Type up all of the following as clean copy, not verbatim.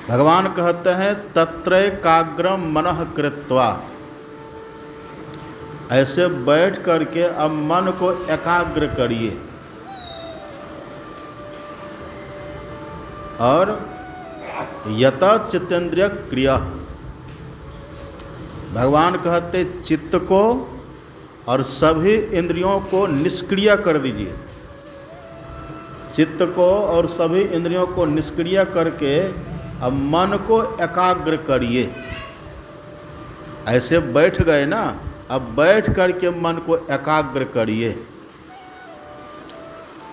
भगवान कहते हैं तत्रैकाग्रम मनः कृत्वा, ऐसे बैठ करके अब मन को एकाग्र करिए और यत चित्तेंद्रिय क्रिया। भगवान कहते चित्त को और सभी इंद्रियों को निष्क्रिय कर दीजिए। चित्त को और सभी इंद्रियों को निष्क्रिय करके अब मन को एकाग्र करिए। ऐसे बैठ गए ना, अब बैठ करके मन को एकाग्र करिए,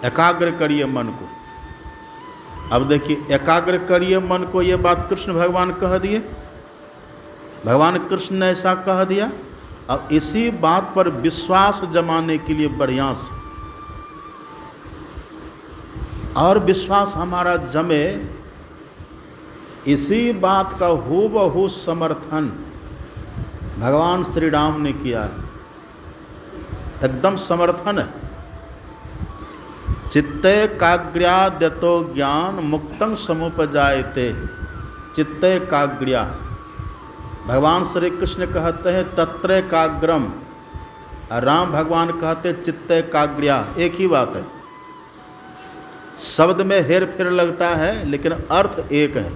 एकाग्र करिए मन को। अब देखिए एकाग्र करिए मन को, ये बात कृष्ण भगवान कह दिए, भगवान कृष्ण ने ऐसा कह दिया। अब इसी बात पर विश्वास जमाने के लिए बढ़िया से और विश्वास हमारा जमे, इसी बात का हूबहू समर्थन भगवान श्री राम ने किया है, एकदम समर्थन है। चित्ते काग्र्याद्यतो ज्ञान मुक्तं समुपजायते। चित्ते काग्र्या, भगवान श्री कृष्ण कहते हैं तत्रैकाग्रम, राम भगवान कहते चित्ते काग्र्या, एक ही बात है। शब्द में हेर फेर लगता है लेकिन अर्थ एक है।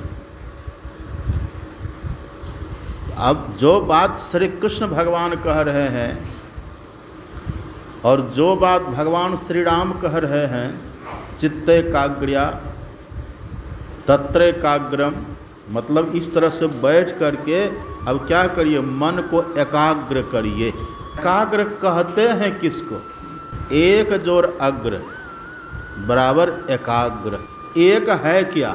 अब जो बात श्री कृष्ण भगवान कह रहे हैं और जो बात भगवान श्री राम कह रहे हैं, चित्ते काग्र्या तत्रैकाग्रम, मतलब इस तरह से बैठ करके अब क्या करिए, मन को एकाग्र करिए। एकाग्र कहते हैं किसको? एक जोर अग्र बराबर एकाग्र। एक है क्या?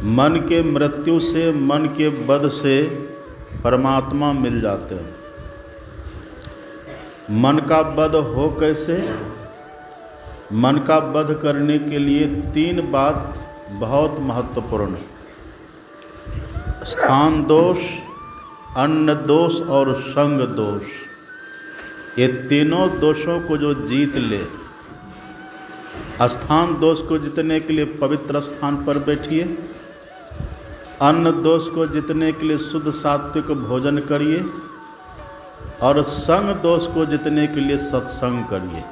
मन के मृत्यु से, मन के वध से परमात्मा मिल जाते हैं। मन का वध हो कैसे? मन का वध करने के लिए तीन बात बहुत महत्वपूर्ण है। स्थान दोष, अन्न दोष और संग दोष। ये तीनों दोषों को जो जीत ले, स्थान दोष को जीतने के लिए पवित्र स्थान पर बैठिए, अन्न दोष को जीतने के लिए शुद्ध सात्विक भोजन करिए और संग दोष को जीतने के लिए सत्संग करिए।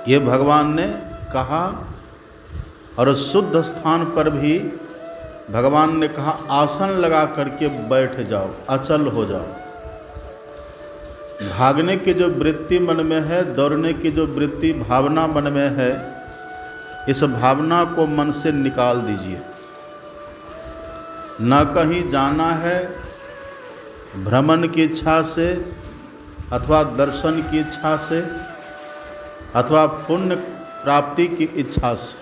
ये भगवान ने कहा। और शुद्ध स्थान पर भी भगवान ने कहा आसन लगा करके बैठ जाओ, अचल हो जाओ। भागने की जो वृत्ति मन में है, दौड़ने की जो वृत्ति भावना मन में है, इस भावना को मन से निकाल दीजिए। न कहीं जाना है भ्रमण की इच्छा से अथवा दर्शन की इच्छा से अथवा पुण्य प्राप्ति की इच्छा से,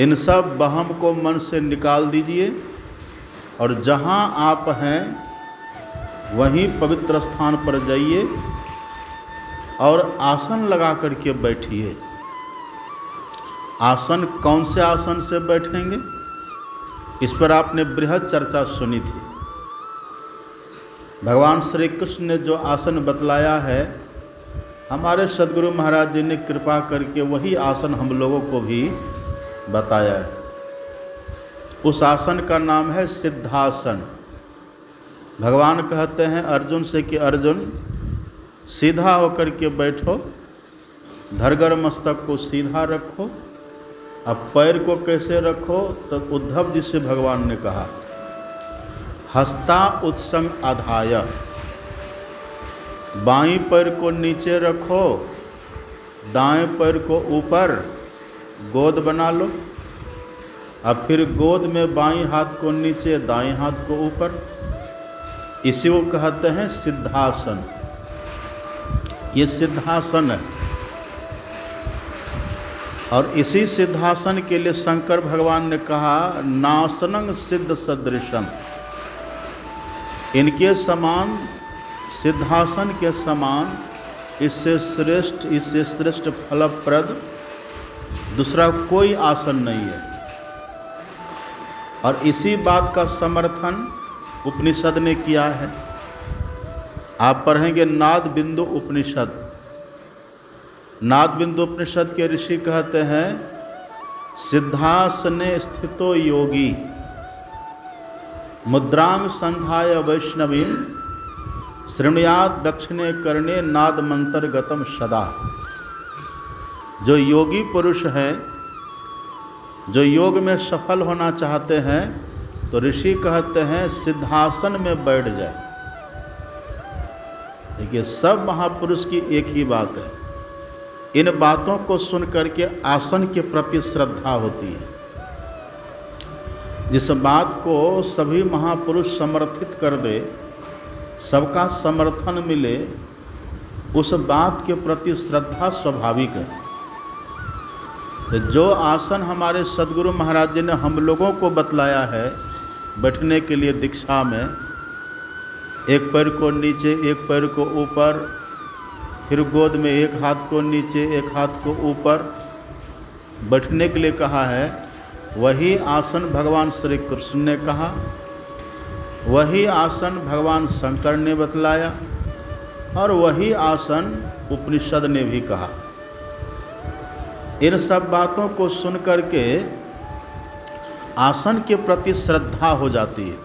इन सब वहम को मन से निकाल दीजिए और जहाँ आप हैं वहीं पवित्र स्थान पर जाइए और आसन लगा करके बैठिए। आसन कौन से आसन से बैठेंगे, इस पर आपने बृहद चर्चा सुनी थी। भगवान श्री कृष्ण ने जो आसन बतलाया है, हमारे सद्गुरु महाराज जी ने कृपा करके वही आसन हम लोगों को भी बताया है। उस आसन का नाम है सिद्धासन। भगवान कहते हैं अर्जुन से कि अर्जुन सीधा होकर के बैठो, धरगर मस्तक को सीधा रखो। अब पैर को कैसे रखो? तो उद्धव जी से भगवान ने कहा हस्ता उत्संग आधाय, बाईं पैर को नीचे रखो, दाएं पैर को ऊपर, गोद बना लो। अब फिर गोद में बाईं हाथ को नीचे, दाएं हाथ को ऊपर। इसी को कहते हैं सिद्धासन। ये सिद्धासन है। और इसी सिद्धासन के लिए शंकर भगवान ने कहा नासनं सिद्ध सदृशम। इनके समान, सिद्धासन के समान, इससे श्रेष्ठ फलप्रद दूसरा कोई आसन नहीं है। और इसी बात का समर्थन उपनिषद ने किया है। आप पढ़ेंगे नाद बिंदु उपनिषद। नाद बिंदु उपनिषद के ऋषि कहते हैं सिद्धासने स्थितो योगी मुद्रांग संधाय वैष्णवीं शृणुयात दक्षिणे कर्णे नाद मंत्र गतम सदा। जो योगी पुरुष हैं, जो योग में सफल होना चाहते हैं, तो ऋषि कहते हैं सिद्धासन में बैठ जाए। देखिए, सब महापुरुष की एक ही बात है, इन बातों को सुन करके आसन के प्रति श्रद्धा होती है। जिस बात को सभी महापुरुष समर्थित कर दे, सबका समर्थन मिले, उस बात के प्रति श्रद्धा स्वाभाविक है। तो जो आसन हमारे सद्गुरु महाराज जी ने हम लोगों को बतलाया है बैठने के लिए दीक्षा में, एक पैर को नीचे एक पैर को ऊपर, फिर गोद में एक हाथ को नीचे एक हाथ को ऊपर बैठने के लिए कहा है, वही आसन भगवान श्री कृष्ण ने कहा, वही आसन भगवान शंकर ने बतलाया और वही आसन उपनिषद ने भी कहा। इन सब बातों को सुन करके आसन के प्रति श्रद्धा हो जाती है,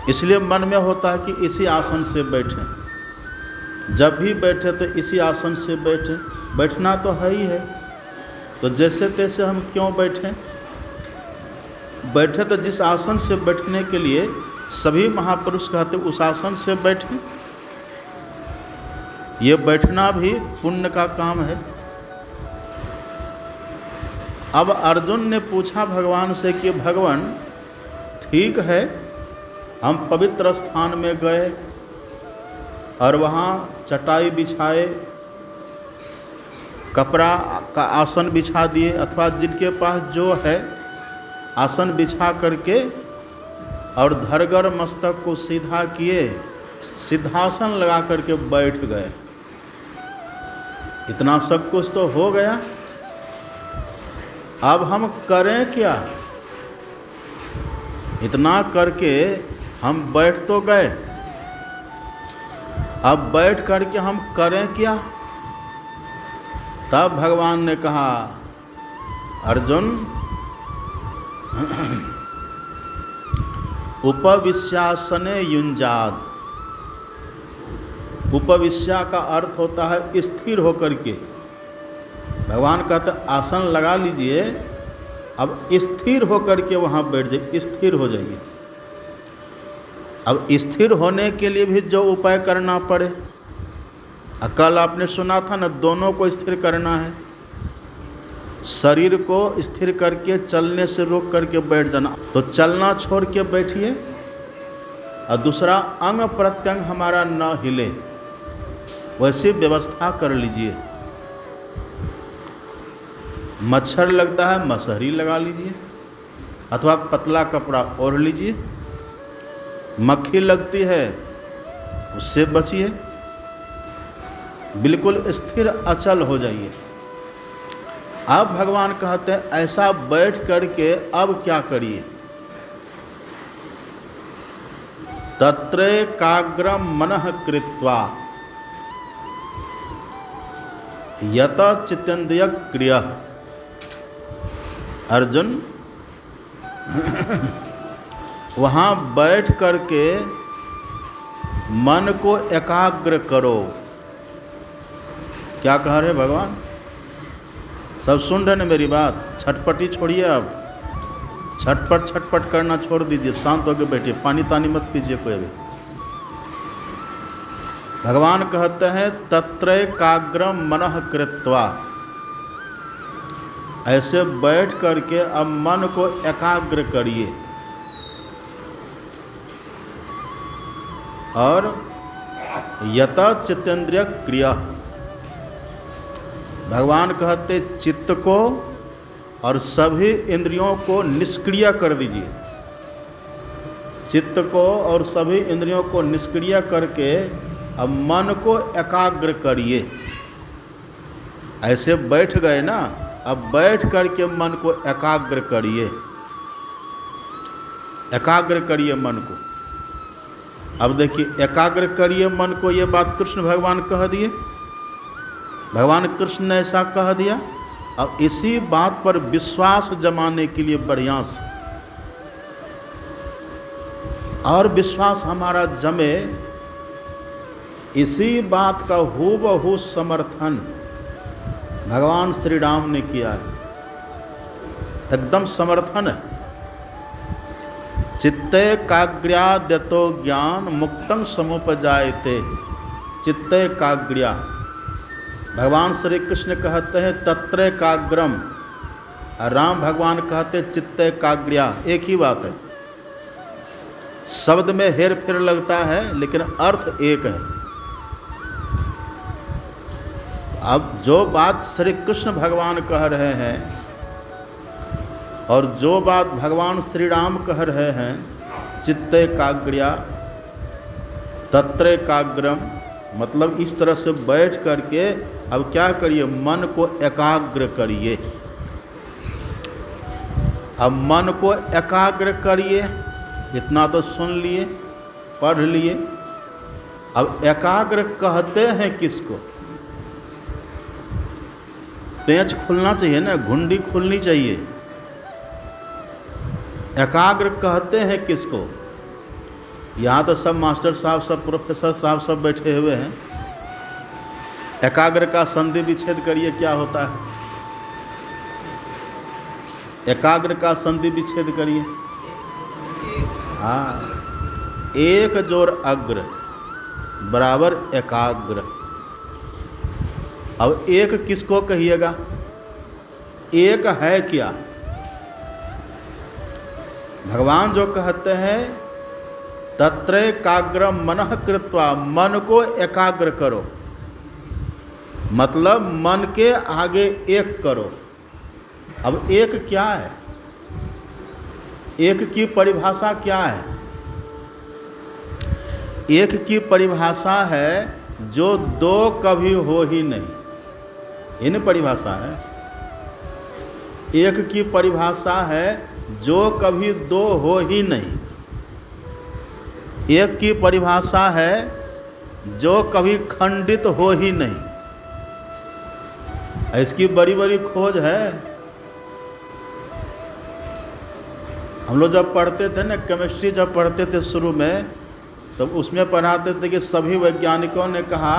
इसलिए मन में होता है कि इसी आसन से बैठें। जब भी बैठे तो इसी आसन से बैठें, बैठना तो है ही है, तो जैसे तैसे हम क्यों बैठें? बैठे तो जिस आसन से बैठने के लिए सभी महापुरुष कहते उस आसन से बैठें। ये बैठना भी पुण्य का काम है। अब अर्जुन ने पूछा भगवान से कि भगवान ठीक है, हम पवित्र स्थान में गए और वहाँ चटाई बिछाए, कपड़ा का आसन बिछा दिए, अथवा जिनके पास जो है आसन बिछा करके और धरगर मस्तक को सीधा किए, सिद्धासन लगा करके बैठ गए। इतना सब कुछ तो हो गया, अब हम करें क्या? इतना करके हम बैठ तो गए, अब बैठ करके हम करें क्या? तब भगवान ने कहा, अर्जुन उपविश्यासने युंजाद। उपविश्या का अर्थ होता है स्थिर होकर के। भगवान कहते आसन लगा लीजिए, अब स्थिर होकर के वहाँ बैठ जाइए, स्थिर हो जाइए। अब स्थिर होने के लिए भी जो उपाय करना पड़े, कल आपने सुना था ना, दोनों को स्थिर करना है। शरीर को स्थिर करके चलने से रोक करके बैठ जाना, तो चलना छोड़ के बैठिए, और दूसरा अंग प्रत्यंग हमारा न हिले, वैसी व्यवस्था कर लीजिए। मच्छर लगता है मसहरी लगा लीजिए, अथवा पतला कपड़ा ओढ़ लीजिए। मक्खी लगती है उससे बचिए, बिल्कुल स्थिर अचल हो जाइए। अब भगवान कहते हैं ऐसा बैठ करके अब क्या करिए? तत्रैकाग्रम मनः कृत्वा यत चित्तेन्द्रिय क्रिया। अर्जुन वहाँ बैठ करके मन को एकाग्र करो। क्या कह रहे भगवान? सब सुन रहे ना मेरी बात? छटपटी छोड़िए, अब छटपट करना छोड़ दीजिए, शांत होकर बैठिए, पानी तानी मत पीजिए कोई भी। भगवान कहते हैं तत्रैकाग्रम मनः कृत्वा, ऐसे बैठ करके अब मन को एकाग्र करिए। और यत चित्तेन्द्रिय क्रिया, भगवान कहते चित्त को और सभी इंद्रियों को निष्क्रिय कर दीजिए। चित्त को और सभी इंद्रियों को निष्क्रिय करके अब मन को एकाग्र करिए। ऐसे बैठ गए ना, अब बैठ करके मन को एकाग्र करिए, एकाग्र करिए मन को। अब देखिए, एकाग्र करिए मन को, ये बात कृष्ण भगवान कह दिए, भगवान कृष्ण ने ऐसा कह दिया। अब इसी बात पर विश्वास जमाने के लिए बढ़िया से और विश्वास हमारा जमे, इसी बात का हूबहू समर्थन भगवान श्री राम ने किया है, एकदम समर्थन है। चित्ते काग्र्याद्यतो ज्ञान मुक्तं समुपजायते। चित्ते काग्र्या, भगवान श्री कृष्ण कहते हैं तत्र एकाग्रम, और राम भगवान कहते हैं चित्ते काग्र्या, एक ही बात है। शब्द में हेर फेर लगता है लेकिन अर्थ एक है। अब जो बात श्री कृष्ण भगवान कह रहे हैं और जो बात भगवान श्री राम कह रहे हैं, चित्ते काग्र्या तत्र एकाग्रम, मतलब इस तरह से बैठ करके अब क्या करिए, मन को एकाग्र करिए। अब मन को एकाग्र करिए, इतना तो सुन लिए, पढ़ लिए। अब एकाग्र कहते हैं किसको? पेंच खुलना चाहिए ना, घुंडी खुलनी चाहिए। एकाग्र कहते हैं किसको? यहाँ तो सब मास्टर साहब, सब प्रोफेसर साहब सब बैठे हुए हैं। एकाग्र का संधि विच्छेद करिए, क्या होता है? एकाग्र का संधि विच्छेद करिए। हाँ, एक जोर अग्र बराबर एकाग्र। अब एक किसको कहिएगा? एक है क्या? भगवान जो कहते हैं तत्र एकाग्रम मनः कृत्वा, मन को एकाग्र करो, मतलब मन के आगे एक करो। अब एक क्या है? एक की परिभाषा क्या है? एक की परिभाषा है जो दो कभी हो ही नहीं, ये नहीं परिभाषा है। एक की परिभाषा है जो कभी दो हो ही नहीं। एक की परिभाषा है जो कभी खंडित हो ही नहीं। इसकी बड़ी बड़ी खोज है। हम लोग जब पढ़ते थे ना, केमिस्ट्री जब पढ़ते थे शुरू में, तब तो उसमें पढ़ाते थे कि सभी वैज्ञानिकों ने कहा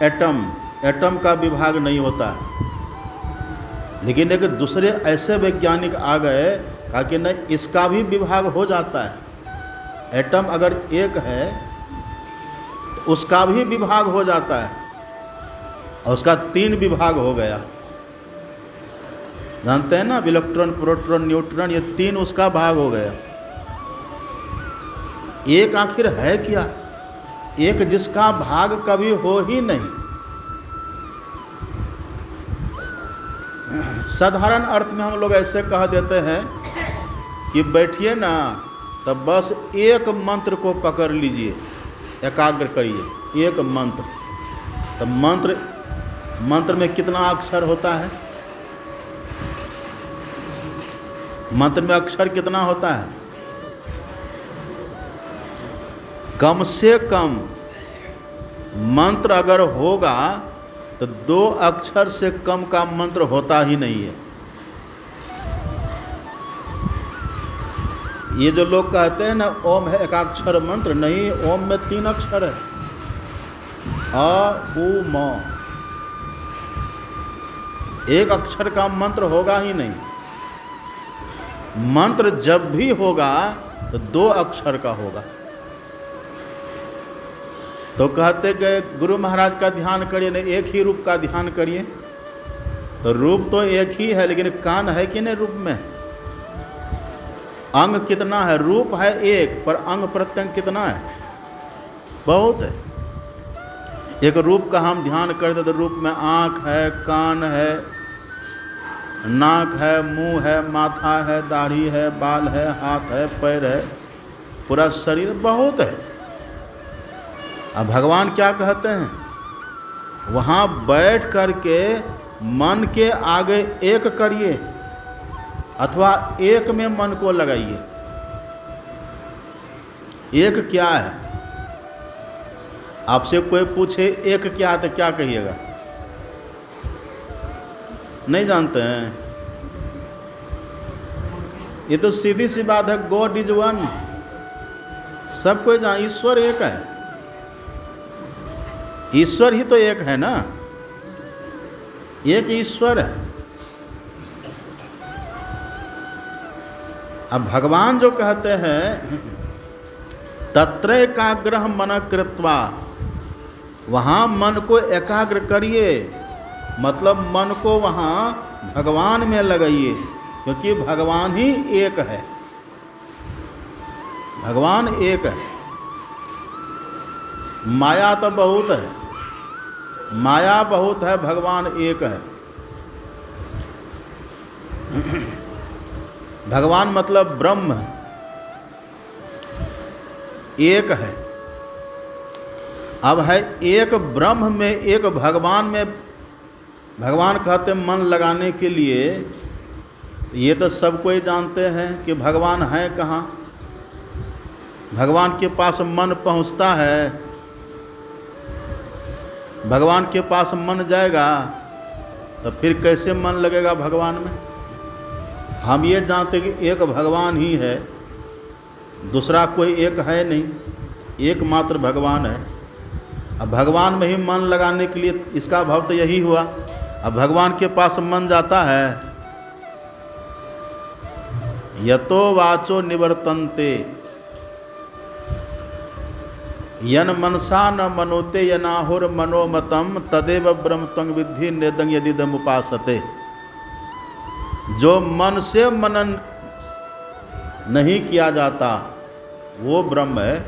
एटम का विभाग नहीं होता। लेकिन एक दूसरे ऐसे वैज्ञानिक आ गए, कहा कि नहीं, इसका भी विभाग हो जाता है। एटम अगर एक है तो उसका भी विभाग हो जाता है, और उसका 3 विभाग हो गया। जानते हैं ना, इलेक्ट्रॉन, प्रोटॉन, न्यूट्रॉन, ये 3 उसका भाग हो गया। एक आखिर है क्या? एक जिसका भाग कभी हो ही नहीं। साधारण अर्थ में हम लोग ऐसे कह देते हैं कि बैठिए ना, तब बस एक मंत्र को पकड़ लीजिए, एकाग्र करिए, एक मंत्र। तो मंत्र में कितना अक्षर होता है? मंत्र में अक्षर कितना होता है? कम से कम मंत्र अगर होगा तो 2 अक्षर से कम का मंत्र होता ही नहीं है। ये जो लोग कहते हैं ना ओम है एकाक्षर मंत्र, नहीं, ओम में 3 अक्षर है, अ उ म। एक अक्षर का मंत्र होगा ही नहीं। मंत्र जब भी होगा तो 2 अक्षर का होगा। तो कहते कि गुरु महाराज का ध्यान करिए, नहीं, एक ही रूप का ध्यान करिए। तो रूप तो एक ही है, लेकिन कान है कि नहीं रूप में? अंग कितना है? रूप है एक, पर अंग प्रत्यंग कितना है? बहुत है। एक रूप का हम ध्यान करते तो रूप में आँख है, कान है, नाक है, मुंह है, माथा है, दाढ़ी है, बाल है, हाथ है, पैर है, पूरा शरीर, बहुत है। अब भगवान क्या कहते हैं? वहाँ बैठ करके मन के आगे एक करिए, अथवा एक में मन को लगाइए। एक क्या है? आपसे कोई पूछे एक क्या है तो क्या कहिएगा? नहीं जानते हैं? ये तो सीधी सी बात है, गॉड इज वन। सब कोई जान, ईश्वर एक है। ईश्वर ही तो एक है ना, एक ईश्वर है। अब भगवान जो कहते हैं तत्र एकाग्रह मन कृत्वा, वहाँ मन को एकाग्र करिए, मतलब मन को वहाँ भगवान में लगाइए, क्योंकि भगवान ही एक है। भगवान एक है, माया तो बहुत है, माया बहुत है, भगवान एक है। भगवान मतलब ब्रह्म एक है। अब है एक ब्रह्म में, एक भगवान में। भगवान कहते मन लगाने के लिए, ये तो सब कोई जानते हैं कि भगवान है कहाँ। भगवान के पास मन पहुँचता है, भगवान के पास मन जाएगा तो फिर कैसे मन लगेगा भगवान में? हम ये जानते कि एक भगवान ही है, दूसरा कोई एक है नहीं, एकमात्र भगवान है। अब भगवान में ही मन लगाने के लिए, इसका भाव तो यही हुआ। अब भगवान के पास मन जाता है, यतो वाचो निवर्तन्ते यन मनसा न मनोते यनाहुर मनोमतम तदेव ब्रह्म त्वं विद्धि नेदं यदिदम उपासते। जो मन से मनन नहीं किया जाता वो ब्रह्म है,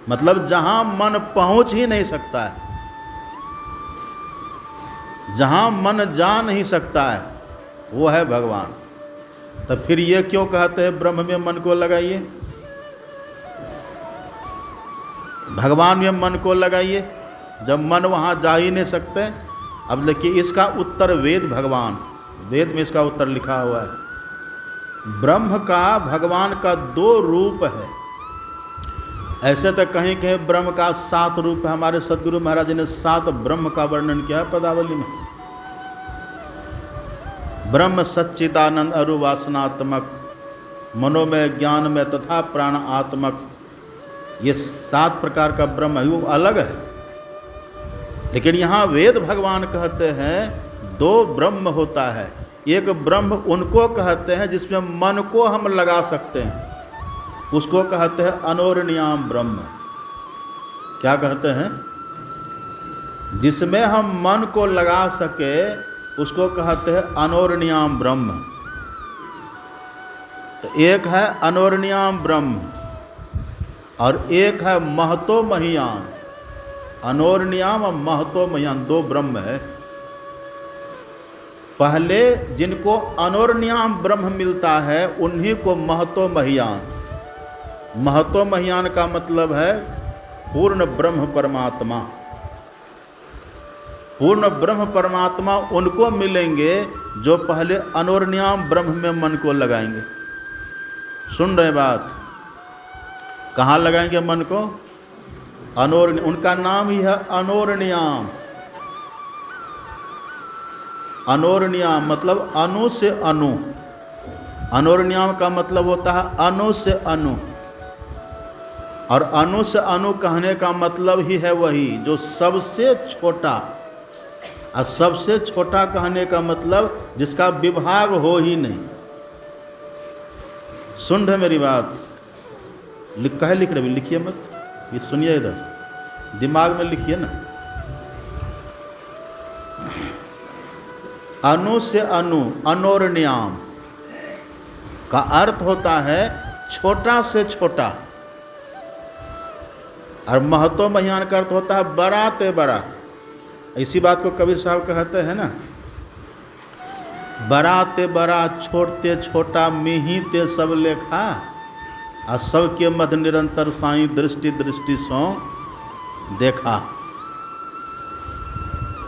मतलब जहाँ मन पहुँच ही नहीं सकता है, जहाँ मन जा नहीं सकता है, वो है भगवान। तो फिर ये क्यों कहते हैं ब्रह्म में मन को लगाइए, भगवान में मन को लगाइए, जब मन वहाँ जा ही नहीं सकते। अब देखिए इसका उत्तर वेद, भगवान वेद में इसका उत्तर लिखा हुआ है। ब्रह्म का, भगवान का दो रूप है। ऐसे तो कहीं कहीं ब्रह्म का 7 रूप है। हमारे सदगुरु महाराज ने 7 ब्रह्म का वर्णन किया है पदावली में। ब्रह्म सच्चिदानंद अरुवासनात्मक, मनोमय, ज्ञानमय तथा प्राण आत्मक, ये 7 प्रकार का ब्रह्म है, वो अलग है। लेकिन यहाँ वेद भगवान कहते हैं 2 ब्रह्म होता है। एक ब्रह्म उनको कहते हैं जिसमें मन को हम लगा सकते हैं, उसको कहते हैं अनोरणीयाम ब्रह्म। क्या कहते हैं? जिसमें हम मन को लगा सके उसको कहते हैं अनोरणीयाम ब्रह्म। तो एक है अनोरणीयाम ब्रह्म और एक है महतो महियान। अनोरणीयाम और महतो महियान 2 ब्रह्म है। पहले जिनको अनोरणीयाम ब्रह्म मिलता है उन्हीं को महतो महियान। महतो महियान का मतलब है पूर्ण ब्रह्म परमात्मा। पूर्ण ब्रह्म परमात्मा उनको मिलेंगे जो पहले अनोरणीयाम ब्रह्म में मन को लगाएंगे। सुन रहे बात? कहाँ लगाएंगे मन को? उनका नाम ही है अनोरणीयाम। अनोरणीयाम मतलब अणु से अणु। अनोरणीयाम का मतलब होता है अणु से अणु, और अणु से अणु कहने का मतलब ही है वही जो सबसे छोटा। और सबसे छोटा कहने का मतलब जिसका विभाग हो ही नहीं। सुन रहे मेरी बात? लिख रहे, लिखिए मत, ये सुनिए, इधर दिमाग में लिखिए ना। अणु से अणु, अनोरणीयाम का अर्थ होता है छोटा से छोटा, और महतो महियान का अर्थ होता है बड़ा ते बड़ा। इसी बात को कबीर साहब कहते हैं ना, बड़ा ते बड़ा, छोटे छोटा, मिही ते सब लेखा, आ सबके मध्य निरंतर साईं दृष्टि दृष्टि सो देखा।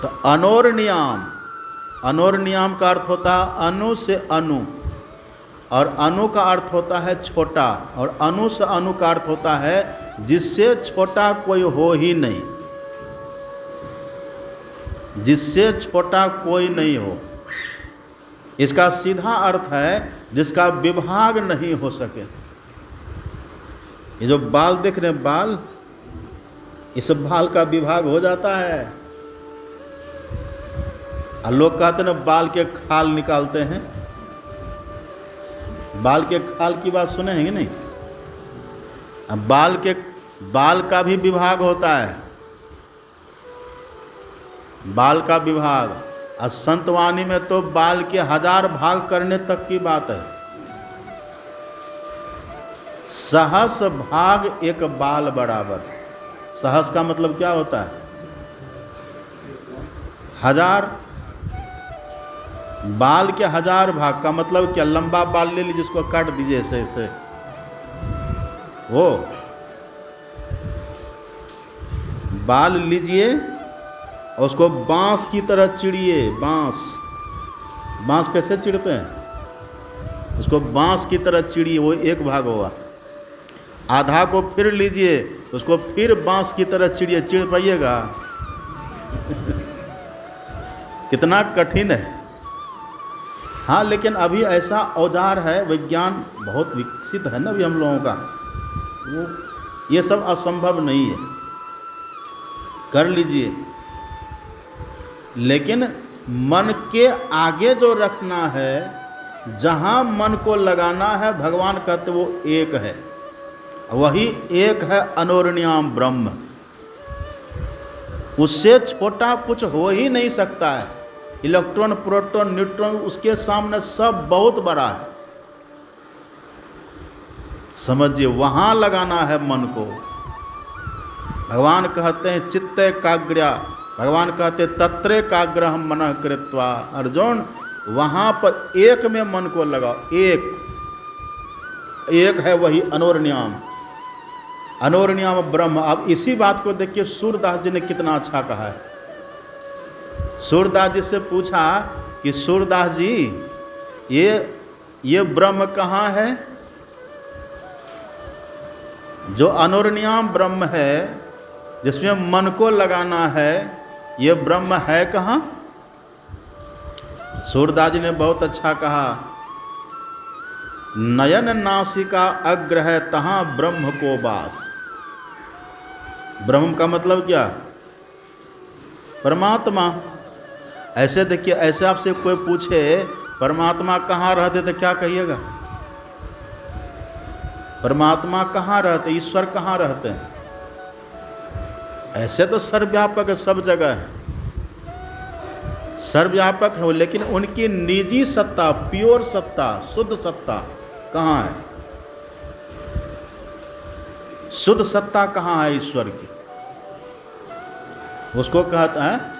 तो अनोरणीयाम, अनोरणीयाम का अर्थ होता है अणु से अणु, और अणु का अर्थ होता है छोटा, और अणु से अणु का अर्थ होता है जिससे छोटा कोई हो ही नहीं, जिससे छोटा कोई नहीं हो। इसका सीधा अर्थ है जिसका विभाग नहीं हो सके। ये जो बाल देख रहे हैं, बाल, इस बाल का विभाग हो जाता है। और लोग कहते हैं बाल के खाल निकालते हैं। बाल के खाल की बात सुने हैं कि नहीं? अब बाल का भी विभाग होता है, बाल का विभाग। और संतवाणी में तो बाल के 1000 भाग करने तक की बात है। सहस भाग एक बाल बराबर। सहस का मतलब क्या होता है? 1000। बाल के 1000 भाग का मतलब क्या? लंबा बाल ले लीजिए, जिसको काट दीजिए ऐसे ऐसे, वो बाल लीजिए और उसको बांस की तरह चिड़िए। बांस कैसे चिड़ते हैं? उसको बांस की तरह चिड़िए, वो एक भाग होगा। आधा को फिर लीजिए, उसको फिर बांस की तरह चिड़िए। चिड़ पाइएगा? कितना कठिन है। हाँ, लेकिन अभी ऐसा औजार है, विज्ञान बहुत विकसित है ना अभी हम लोगों का, वो ये सब असंभव नहीं है, कर लीजिए। लेकिन मन के आगे जो रखना है, जहाँ मन को लगाना है, भगवान कहते वो एक है, वही एक है अनोरण्याम ब्रह्म। उससे छोटा कुछ हो ही नहीं सकता है। इलेक्ट्रॉन, प्रोटॉन, न्यूट्रॉन, उसके सामने सब बहुत बड़ा है। समझिए, वहाँ लगाना है मन को। भगवान कहते हैं चित्ते काग्र्या, भगवान कहते तत्रे काग्रहम मनः कृत्वा। अर्जुन, वहाँ पर एक में मन को लगाओ। एक है वही अनोरण्याम ब्रह्म। अब इसी बात को देखिए सूरदास जी ने कितना अच्छा कहा है। सूरदास जी से पूछा कि सूरदास जी, ये ब्रह्म कहाँ है? जो अनोरण्याम ब्रह्म है, जिसमें मन को लगाना है, ये ब्रह्म है कहाँ? सूरदास जी ने बहुत अच्छा कहा, नयन नासिका अग्र है तहाँ ब्रह्म को वास। ब्रह्म का मतलब क्या? परमात्मा। ऐसे देखिए, ऐसे आपसे कोई पूछे परमात्मा कहाँ रहते तो क्या कहिएगा? परमात्मा कहाँ रहते, ईश्वर कहाँ रहते हैं? ऐसे तो सर्वव्यापक है, सब जगह है, सर्वव्यापक है, लेकिन उनकी निजी सत्ता, प्योर सत्ता, शुद्ध सत्ता कहाँ है? शुद्ध सत्ता कहाँ है ईश्वर की? उसको कहता है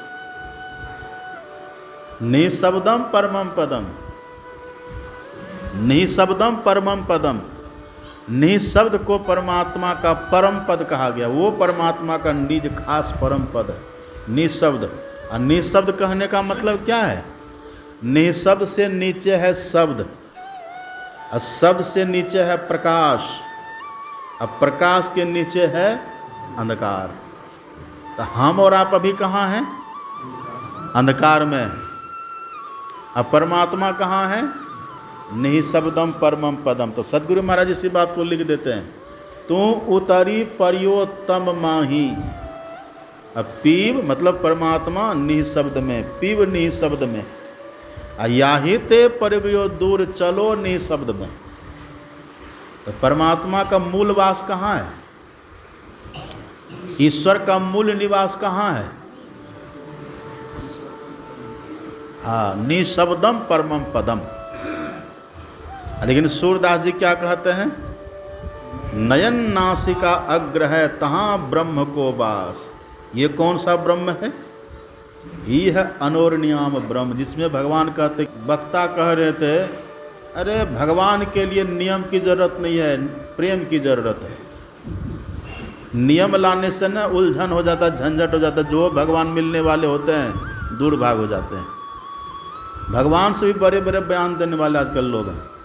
निशब्दम परमम पदम। निशब्दम परमम पदम। निशब्द को परमात्मा का परम पद कहा गया। वो परमात्मा का निज खास परम पद है निशब्द। और निशब्द कहने का मतलब क्या है? निशब्द से नीचे है शब्द, और शब्द से नीचे है प्रकाश, और प्रकाश के नीचे है अंधकार। तो हम और आप अभी कहाँ हैं? अंधकार में। अब परमात्मा कहाँ है? निशब्दम परमम पदम। तो सदगुरु महाराज इसी बात को लिख देते हैं, तू उतरी पर्योत्तम माही। अब पीव मतलब परमात्मा निशब्द में, पीव निशब्द में, याही ते परगयो दूर चलो निशब्द में। तो परमात्मा का मूल वास कहाँ है? ईश्वर का मूल निवास कहाँ है? हाँ, निशब्दम परमम पदम। लेकिन सूरदास जी क्या कहते हैं? नयन नासिका अग्र है तहाँ ब्रह्म को वास। ये कौन सा ब्रह्म है? ये है अनोरण्याम ब्रह्म, जिसमें भगवान कहते, वक्ता कह रहे थे, अरे भगवान के लिए नियम की जरूरत नहीं है, प्रेम की जरूरत है। नियम लाने से ना उलझन हो जाता, झंझट हो जाता, जो भगवान मिलने वाले होते हैं दूर भाग हो जाते हैं। भगवान से भी बड़े बड़े बयान देने वाले आजकल लोग हैं।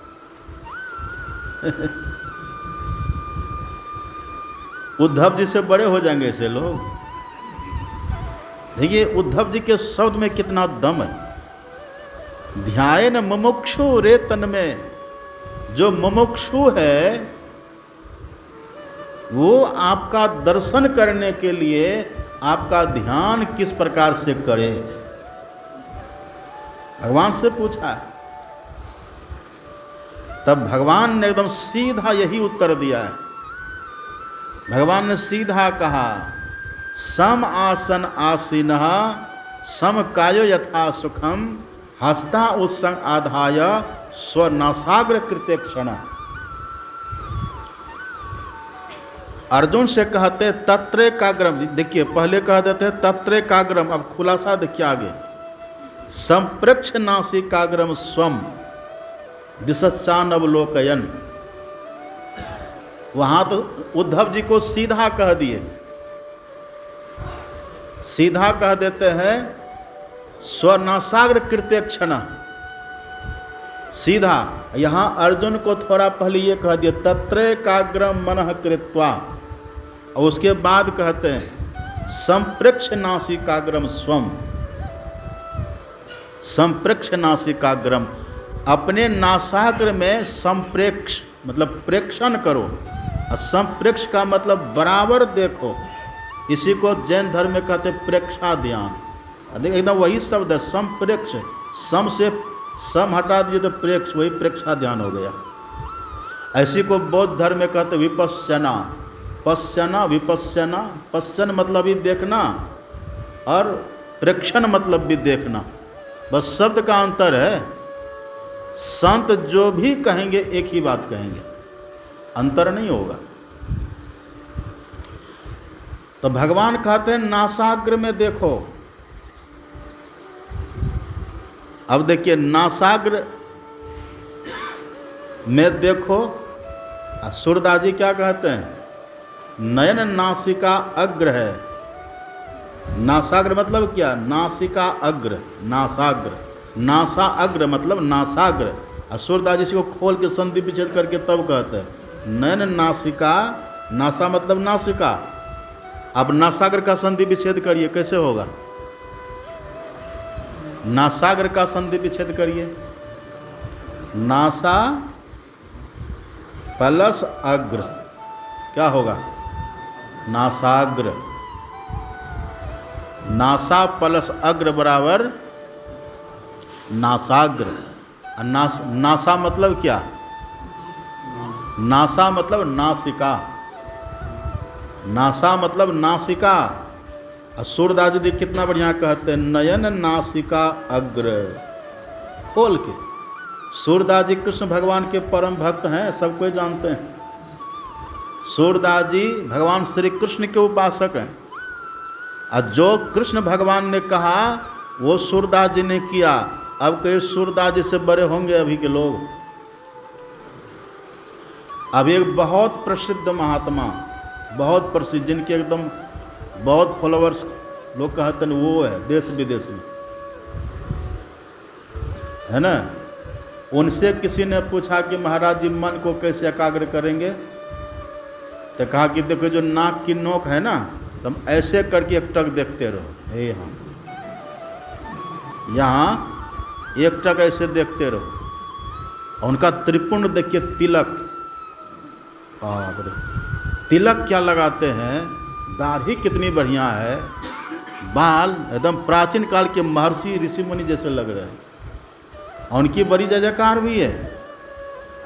उद्धव जी से बड़े हो जाएंगे ऐसे लोग। देखिए उद्धव जी के शब्द में कितना दम है। ध्यान मुमुक्षु रे तन में, जो मुमुक्षु है वो आपका दर्शन करने के लिए आपका ध्यान किस प्रकार से करे, भगवान से पूछा है। तब भगवान ने एकदम सीधा यही उत्तर दिया है। भगवान ने सीधा कहा, सम आसन आसीनः सम कायो यथा सुखम हस्ता उत्संग आधाय स्वनासाग्र कृत्य क्षण। अर्जुन से कहते तत्रे काग्रम, देखिए पहले कह देते तत्रे काग्रम, अब खुलासा देखिए आगे, संप्रेक्ष नासिकाग्रम स्वम दिशश्चानवलोकयन। वहाँ तो उद्धव जी को सीधा कह दिए, सीधा कह देते हैं स्वनासाग्र कृत्य क्षण, सीधा। यहाँ अर्जुन को थोड़ा पहले ये कह दिया तत्रे काग्रम मनः कृत्वा, और उसके बाद कहते हैं संप्रेक्ष नासिकाग्रम स्वम, संप्रेक्ष नासिकाग्रम, अपने नासाग्र में संप्रेक्ष मतलब प्रेक्षण करो, और संप्रेक्ष का मतलब बराबर देखो। इसी को जैन धर्म में कहते प्रेक्षा ध्यान। एकदम वही शब्द है संप्रेक्ष, सम से सम हटा दीजिए तो प्रेक्ष, वही प्रेक्षा ध्यान हो गया। ऐसी को बौद्ध धर्म में कहते विपश्यना, पश्यना विपश्यना, पश्यन मतलब भी देखना और प्रेक्षण मतलब भी देखना, बस शब्द का अंतर है। संत जो भी कहेंगे एक ही बात कहेंगे, अंतर नहीं होगा। तो भगवान कहते हैं नासाग्र में देखो। अब देखिए नासाग्र में देखो, सूरदास जी क्या कहते हैं, नयन नासिका अग्र है। नासाग्र मतलब क्या, नासिका अग्र, नासाग्र, नासा अग्र मतलब नासाग्र। और सूरदास जी को खोल के संधि विच्छेद करके तब कहते हैं नयन नासिका, नासा मतलब नासिका। अब नासाग्र का संधि विच्छेद करिए, कैसे होगा, नासाग्र का संधि विच्छेद करिए, नासा प्लस अग्र क्या होगा, नासाग्र। नासा प्लस अग्र बराबर नासाग्र। नासा मतलब क्या, नासा मतलब नासिका, नासा मतलब नासिका। और सूरदास जी कितना बढ़िया कहते हैं नयन नासिका अग्र, खोल के। सूरदास जी कृष्ण भगवान के परम भक्त हैं, सब कोई जानते हैं। सूरदास जी भगवान श्री कृष्ण के उपासक हैं, और जो कृष्ण भगवान ने कहा वो सूरदास जी ने किया। अब कई सूरदास जी से बड़े होंगे अभी के लोग। अभी एक बहुत प्रसिद्ध महात्मा, बहुत प्रसिद्ध, जिनके एकदम बहुत फॉलोअर्स लोग कहते हैं, वो है देश विदेश में, है ना। उनसे किसी ने पूछा कि महाराज जी मन को कैसे एकाग्र करेंगे, तो कहा कि देखो जो नाक की नोक है ना, तुम ऐसे करके एक टक देखते रहो, हे यहाँ एक टक ऐसे देखते रहो। उनका त्रिपुंड देखिए, तिलक, तिलक क्या लगाते हैं, दाढ़ी कितनी बढ़िया है, बाल एकदम प्राचीन काल के महर्षि ऋषि मुनि जैसे लग रहे हैं। उनकी बड़ी जयकार भी है।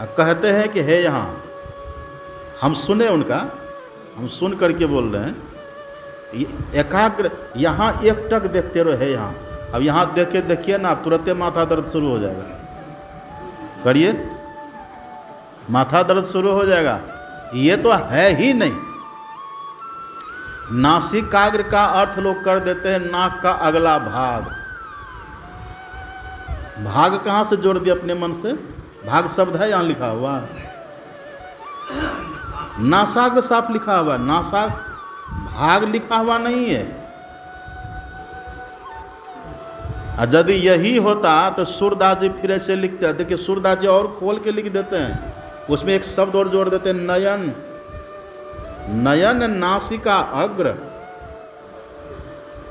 अब कहते हैं कि है यहाँ, हम सुने उनका, हम सुन करके बोल रहे हैं एकाग्र, यहाँ एक टक देखते रहो, है यहाँ। अब यहाँ देखे देखिए ना, तुरंत माथा दर्द शुरू हो जाएगा, करिए, माथा दर्द शुरू हो जाएगा। ये तो है ही नहीं। नासिकाग्र का अर्थ लोग कर देते हैं नाक का अगला भाग। भाग कहाँ से जोड़ दिया अपने मन से, भाग शब्द है यहाँ लिखा हुआ, नासाग्र साफ लिखा हुआ, नासाग भाग लिखा हुआ नहीं है। और यदि यही होता तो सूरदास जी फिर ऐसे लिखते हैं। देखिए सूरदास जी और खोल के लिख देते हैं, उसमें एक शब्द और जोड़ देते हैं नयन, नयन नासिका अग्र।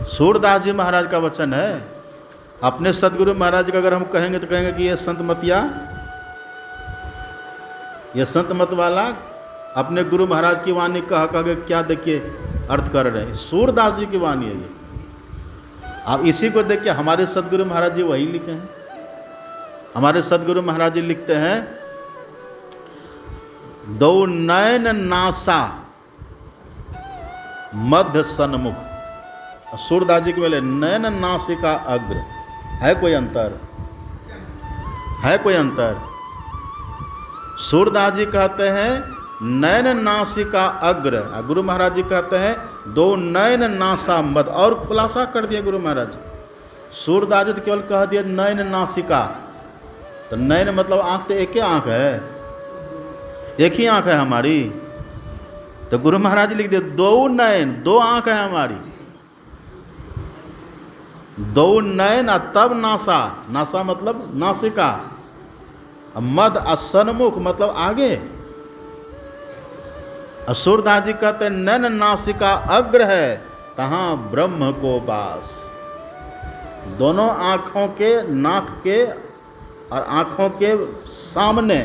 सूरदास जी महाराज का वचन है। अपने सदगुरु महाराज का अगर हम कहेंगे तो कहेंगे कि ये संत मतिया, ये संत मत वाला अपने गुरु महाराज की वाणी कह के क्या देखिए अर्थ कर रहे हैं। सूरदास जी की वाणी है ये। आप इसी को देखिए, हमारे सदगुरु महाराज जी वही लिखे हैं। हमारे सदगुरु महाराज जी लिखते हैं, दो नयन नासा मध्य सन्मुख। सूरदास जी के बोले नयन नासिका अग्र। है कोई अंतर? है कोई अंतर? सूरदास जी कहते हैं नयन नासिका अग्र, गुरु महाराज जी कहते हैं दो नयन नासा मध्य। और खुलासा कर दिया गुरु महाराज। सूरदास जी तो केवल कह दिया नयन नासिका। तो नयन मतलब आंख, तो एक ही आंख है, एक ही आंख है हमारी। तो गुरु महाराज लिख दिए दो नयन, दो आंख है हमारी, दो नयन तब नासा। नासा मतलब नासिका, मद सन्मुख मतलब आगे। सूरदास जी कहते नयन नासिका अग्र है, तहां ब्रह्म को वास। दोनों आंखों के, नाक के और आंखों के सामने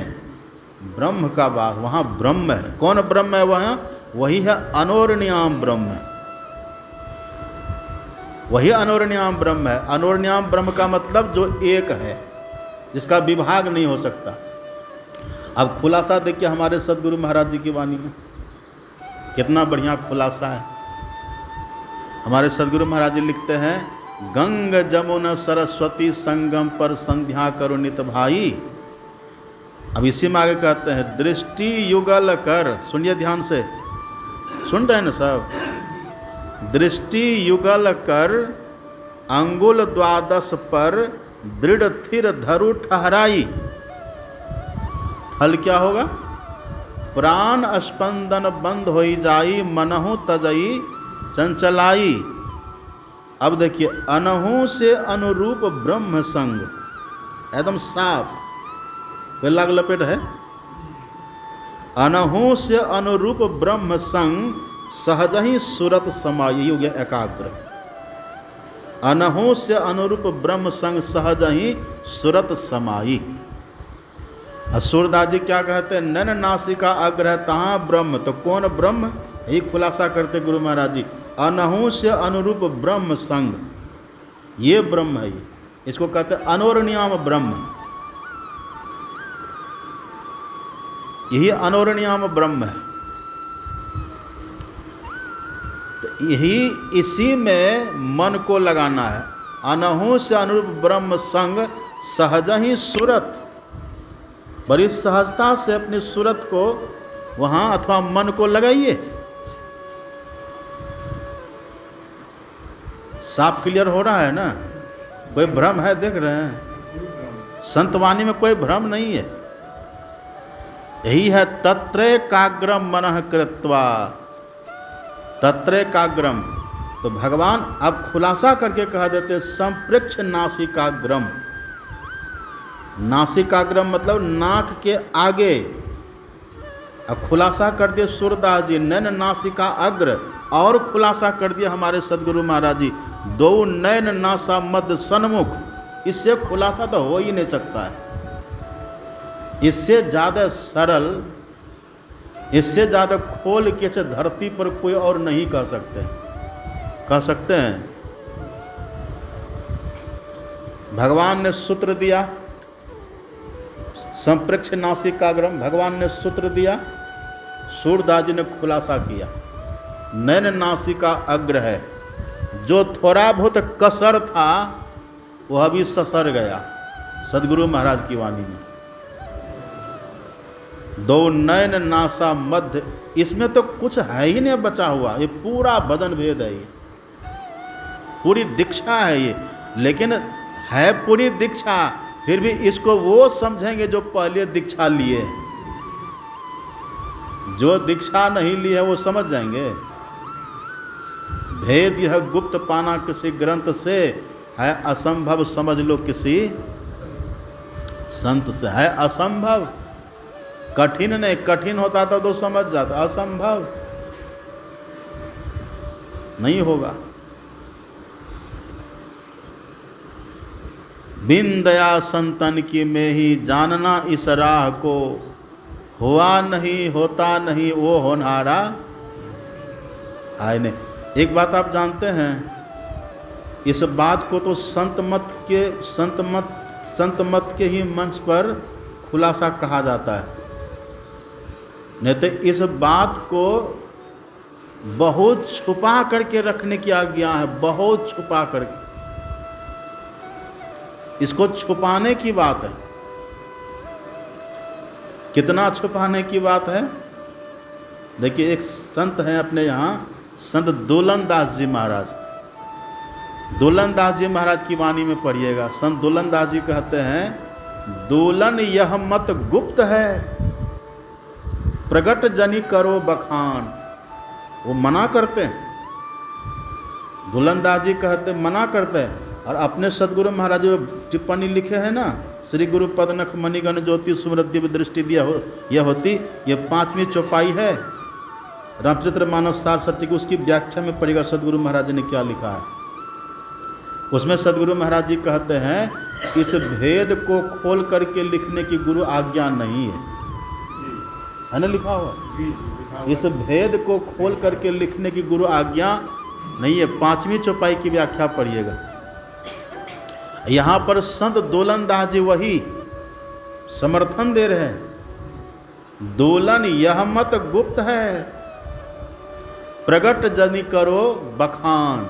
ब्रह्म का वास, वहाँ ब्रह्म है। कौन ब्रह्म है? वहाँ वही है अनोरण्याम ब्रह्म। वही अनोरण्याम ब्रह्म है। अनोरण्याम ब्रह्म का मतलब जो एक है, जिसका विभाग नहीं हो सकता। अब खुलासा देखिए हमारे सदगुरु महाराज जी की वाणी में, कितना बढ़िया खुलासा है। हमारे सदगुरु महाराज जी लिखते हैं, गंग जमुना सरस्वती संगम पर संध्या करो नित भाई। अब इसी में आगे कहते हैं, दृष्टि युगल कर। सुनिए ध्यान से, सुन रहे हैं ना सब? दृष्टि युगल कर अंगुल द्वादश पर दृढ़ थिर धरु ठहराई। फल क्या होगा? प्राण स्पंदन बंद होई जाई, मनहु तजई चंचलाई। अब देखिए, अनहु से अनुरूप ब्रह्म संग, एकदम साफ, कोई लाग लपेट है। अनहु से अनुरूप ब्रह्म संग सहज ही सुरत समाई। ये हो गया एकाग्र। अनहु से अनुरूप ब्रह्म संग सहज ही सुरत समाई। सूरदास जी क्या कहते हैं? नयन नासिका अग्र है, तहाँ ब्रह्म। तो कौन ब्रह्म? यही खुलासा करते गुरु महाराज जी। अनहु से अनुरूप ब्रह्म संग, ये ब्रह्म है। ये इसको कहते हैं अनोरण्याम ब्रह्म। यही अनोरण्याम ब्रह्म है। तो यही इसी में मन को लगाना है। अनहु से अनुरूप ब्रह्म संग सहज ही सुरत। बड़ी सहजता से अपनी सूरत को वहाँ अथवा मन को लगाइए। साफ क्लियर हो रहा है ना? कोई भ्रम है? देख रहे हैं संतवाणी में कोई भ्रम नहीं है। यही है तत्रे काग्रम मनः कृत्वा। तत्रे काग्रम, तो भगवान अब खुलासा करके कह देते संप्रेक्ष नासिकाग्रम। नासिकाग्रम मतलब नाक के आगे। अब खुलासा कर दिए सूरदास जी नयन नासिका अग्र। और खुलासा कर दिया हमारे सदगुरु महाराज जी दो नयन नासा मध्य सन्मुख। इससे खुलासा तो हो ही नहीं सकता है। इससे ज़्यादा सरल, इससे ज़्यादा खोल के से धरती पर कोई और नहीं कह सकते। कह सकते हैं? भगवान ने सूत्र दिया संप्रेक्ष नासिकाग्रम, भगवान ने सूत्र दिया, सूरदास जी ने खुलासा किया नयन नासिका अग्र है। जो थोड़ा बहुत कसर था वह भी ससर गया सदगुरु महाराज की वाणी में। दो नयन नासा मध्य, इसमें तो कुछ है ही नहीं बचा हुआ। ये पूरा भजन भेद है, ये पूरी दीक्षा है ये। लेकिन है पूरी दीक्षा, फिर भी इसको वो समझेंगे जो पहले दीक्षा लिए। जो दीक्षा नहीं ली है वो समझ जाएंगे। भेद यह गुप्त पाना किसी ग्रंथ से, है असंभव समझ लो किसी संत से। है असंभव, कठिन नहीं। कठिन होता तो समझ जाता, असंभव। नहीं होगा। बिन दया संतन की में ही जानना इस राह को, हुआ नहीं होता नहीं वो होनहारा आए नहीं। एक बात आप जानते हैं, इस बात को तो संत मत के ही मंच पर खुलासा कहा जाता है, नहीं तो इस बात को बहुत छुपा करके रखने की आज्ञा है, बहुत छुपा करके। इसको छुपाने की बात है। कितना छुपाने की बात है? देखिए, एक संत हैं अपने यहाँ, संत दुलन दास जी महाराज। दुलन दास जी महाराज की वाणी में पढ़िएगा। संत दुलन दास जी कहते हैं, दुलन यह मत गुप्त है, प्रगट जनी करो बखान। वो मना करते हैं, दुलन दास जी कहते मना करते हैं। और अपने सदगुरु महाराज जो टिप्पणी लिखे हैं ना, श्री गुरु पदनख मणिगण ज्योति सुमृत दिव्य दृष्टि दिया हो यह होती, ये 5वीं चौपाई है रामचरित्र मानस सार सत्य की। उसकी व्याख्या में पढ़ेगा सदगुरु महाराज जी ने क्या लिखा है। उसमें सदगुरु महाराज जी कहते हैं, इस भेद को खोल करके लिखने की गुरु आज्ञा नहीं है ना, लिखा हुआ। इस भेद को खोल करके लिखने की गुरु आज्ञा नहीं है। 5वीं चौपाई की व्याख्या पढ़िएगा। यहाँ पर संत दोलन दास जी वही समर्थन दे रहे हैं, दोलन यह मत गुप्त है, प्रगट जनि करो बखान,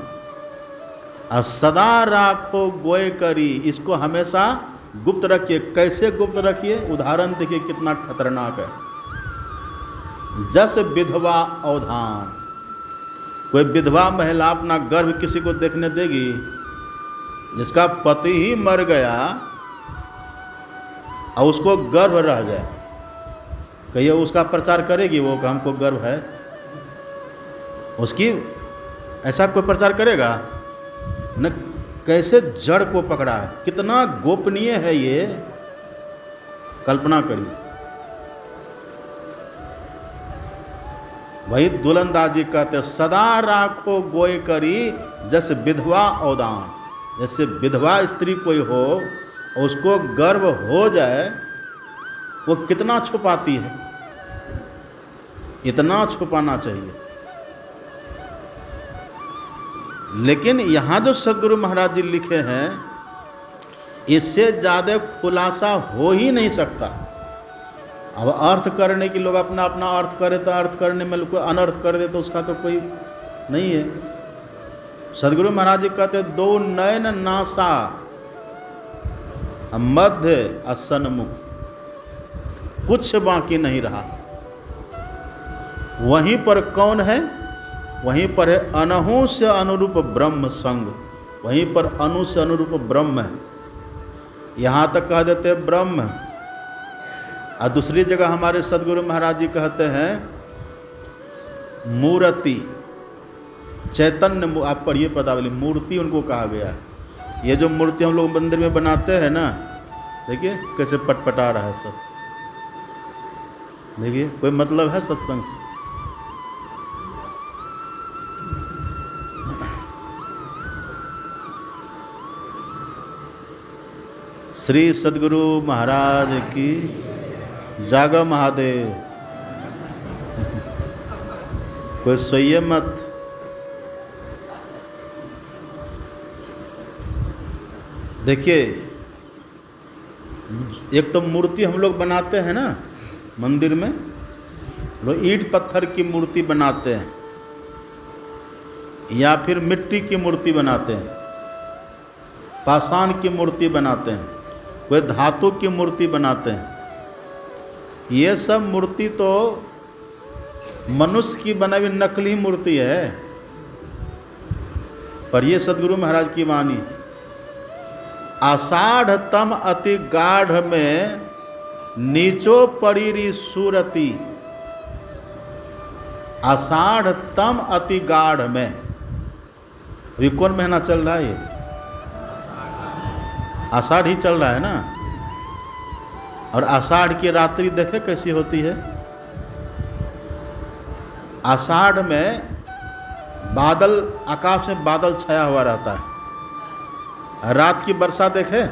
और सदा राखो गोय करी। इसको हमेशा गुप्त रखिए। कैसे गुप्त रखिए? उदाहरण देखिए कितना खतरनाक है। जस विधवा अवधान, कोई विधवा महिला अपना गर्भ किसी को देखने देगी? जिसका पति ही मर गया और उसको गर्भ रह जाए, कहिए उसका प्रचार करेगी वो कि हमको गर्भ है? उसकी ऐसा कोई प्रचार करेगा न? कैसे जड़ को पकड़ा है, कितना गोपनीय है ये, कल्पना करिए। वही दुलनदास जी कहते, सदा राखो गोय करी जैसे विधवा अवदान। जैसे विधवा स्त्री कोई हो और उसको गर्भ हो जाए, वो कितना छुपाती है, इतना छुपाना चाहिए। लेकिन यहाँ जो सदगुरु महाराज जी लिखे हैं, इससे ज़्यादा खुलासा हो ही नहीं सकता। अब अर्थ करने की लोग अपना अपना अर्थ करे तो अर्थ करने में कोई अनर्थ कर दे तो उसका तो कोई नहीं है। सदगुरु महाराज जी कहते, दो नयन नासा मध्य असन्मुख, कुछ बाकी नहीं रहा। वहीं पर कौन है? वहीं पर है अनहु से अनुरूप ब्रह्म संग। वहीं पर अनु से अनुरूप ब्रह्म है। यहाँ तक कह देते ब्रह्म, और दूसरी जगह हमारे सदगुरु महाराज जी कहते हैं मूर्ति, चैतन्य। आप पढ़िए पदावली, मूर्ति उनको कहा गया है। ये जो मूर्ति हम लोग मंदिर में बनाते हैं ना, देखिए कैसे पटपटा रहा है सब। देखिए कोई मतलब है सत्संग से? श्री सदगुरु महाराज की जागा महादेव। कोई सोइए मत। देखिए, एक तो मूर्ति हम लोग बनाते हैं ना मंदिर में, लोग ईंट पत्थर की मूर्ति बनाते हैं या फिर मिट्टी की मूर्ति बनाते हैं, पाषाण की मूर्ति बनाते हैं, कोई धातु की मूर्ति बनाते हैं। ये सब मूर्ति तो मनुष्य की बनाई हुई नकली मूर्ति है। पर ये सदगुरु महाराज की वाणी, आषाढ़ तम अति गाढ़ में नीचो पड़ीरी सूरती। आषाढ़ तम अति गाढ़ में, अभी कौन महीना चल रहा है? ये आषाढ़ ही चल रहा है ना। और आषाढ़ की रात्रि देखे कैसी होती है। आषाढ़ में बादल, आकाश में बादल छाया हुआ रहता है। रात की वर्षा देखे,